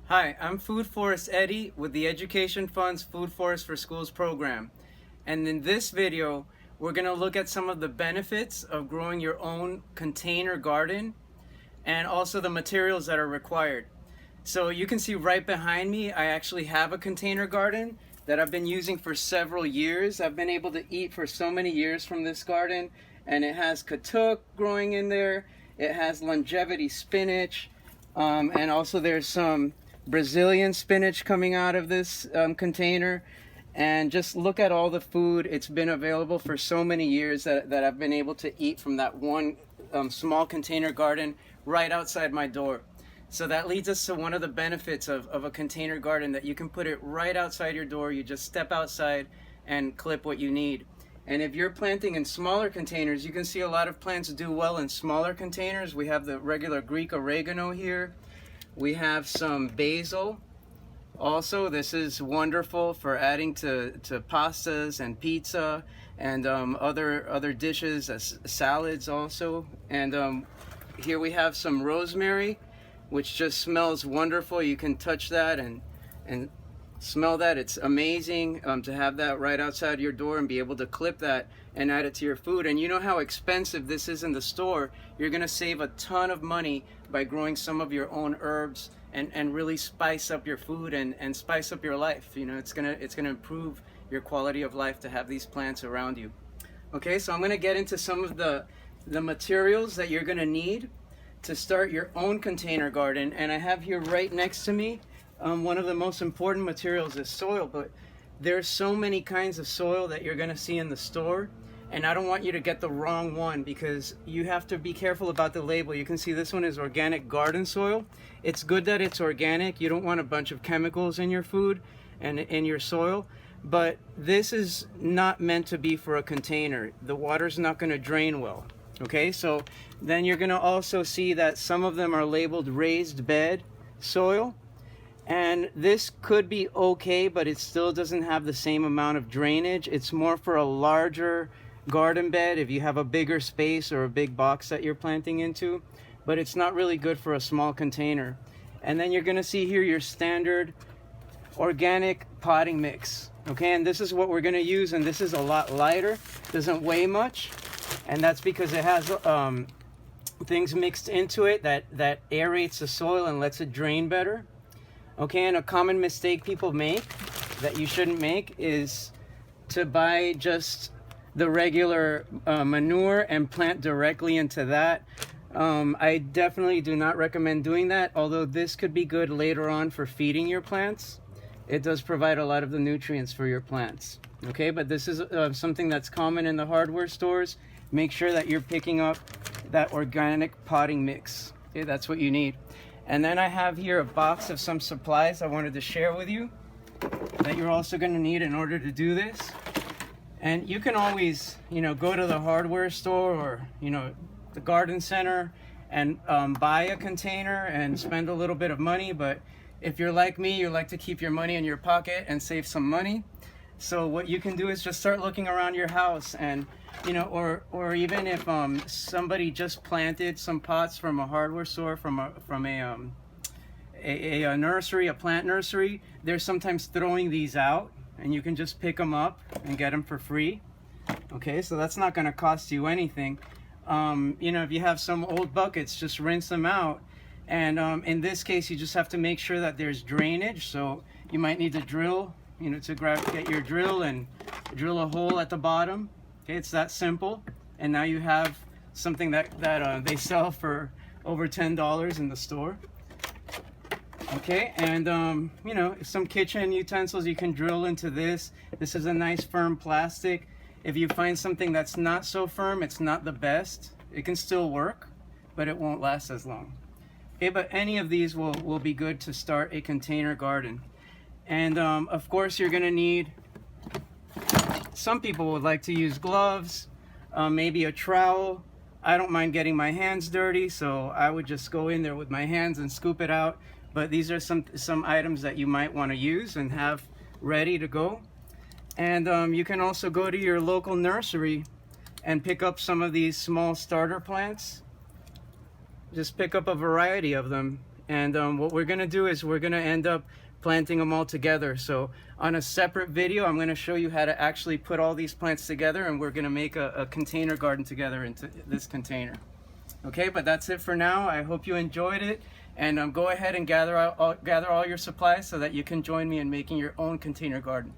Hi, I'm Food Forest Eddie with the Education Fund's Food Forest for Schools program. And in this video, we're going to look at some of the benefits of growing your own container garden and also the materials that are required. So you can see right behind me, I actually have a container garden that I've been using for several years. I've been able to eat for so many years from this garden, and it has katuk growing in there. It has longevity spinach, and also there's some Brazilian spinach coming out of this container. And just look at all the food. It's been available for so many years that I've been able to eat from that one small container garden right outside my door. So that leads us to one of the benefits of a container garden, that you can put it right outside your door. You just step outside and clip what you need. And if you're planting in smaller containers, you can see a lot of plants do well in smaller containers. We have the regular Greek oregano here. We have some basil. Also, this is wonderful for adding to pastas and pizza and other dishes, as salads also. And here we have some rosemary, which just smells wonderful. You can touch that and smell that. It's amazing to have that right outside your door and be able to clip that and add it to your food. And you know how expensive this is in the store. You're gonna save a ton of money by growing some of your own herbs and really spice up your food and spice up your life. You know, it's gonna improve your quality of life to have these plants around you. Okay, so I'm gonna get into some of the materials that you're gonna need to start your own container garden. And I have here right next to me, one of the most important materials is soil, but there's so many kinds of soil that you're gonna see in the store. And I don't want you to get the wrong one, because you have to be careful about the label. You can see this one is organic garden soil. It's good that it's organic. You don't want a bunch of chemicals in your food and in your soil. But this is not meant to be for a container. The water's not gonna drain well. Okay, so then you're gonna also see that some of them are labeled raised bed soil. And this could be okay, but it still doesn't have the same amount of drainage. It's more for a larger garden bed if you have a bigger space or a big box that you're planting into, but it's not really good for a small container. And then you're gonna see here your standard organic potting mix. Okay, and this is what we're gonna use, and this is a lot lighter, doesn't weigh much, and that's because it has things mixed into it that aerates the soil and lets it drain better. Okay, and a common mistake people make that you shouldn't make is to buy just the regular manure and plant directly into that. I definitely do not recommend doing that, although this could be good later on for feeding your plants. It does provide a lot of the nutrients for your plants. Okay, but this is something that's common in the hardware stores. Make sure that you're picking up that organic potting mix. Okay, that's what you need. And then I have here a box of some supplies I wanted to share with you that you're also going to need in order to do this. And you can always, go to the hardware store or, the garden center and buy a container and spend a little bit of money. But if you're like me, you like to keep your money in your pocket and save some money. So what you can do is just start looking around your house, and or even if somebody just planted some pots from a hardware store, from a nursery, a plant nursery, they're sometimes throwing these out, and you can just pick them up and get them for free. Okay, so that's not going to cost you anything. If you have some old buckets, just rinse them out. And in this case, you just have to make sure that there's drainage. So you might need to drill, get your drill and drill a hole at the bottom. Okay, it's that simple. And now you have something that they sell for over $10 in the store. Okay, and some kitchen utensils you can drill into this. This is a nice firm plastic. If you find something that's not so firm, it's not the best. It can still work, but it won't last as long. Okay, but any of these will be good to start a container garden. And of course you're gonna need, some people would like to use gloves, maybe a trowel. I don't mind getting my hands dirty, so I would just go in there with my hands and scoop it out. But these are some items that you might want to use and have ready to go. And you can also go to your local nursery and pick up some of these small starter plants. Just pick up a variety of them. And what we're gonna do is we're gonna end up planting them all together. So on a separate video, I'm gonna show you how to actually put all these plants together, and we're gonna make a container garden together into this container. Okay, but that's it for now. I hope you enjoyed it, and go ahead and gather all your supplies so that you can join me in making your own container garden.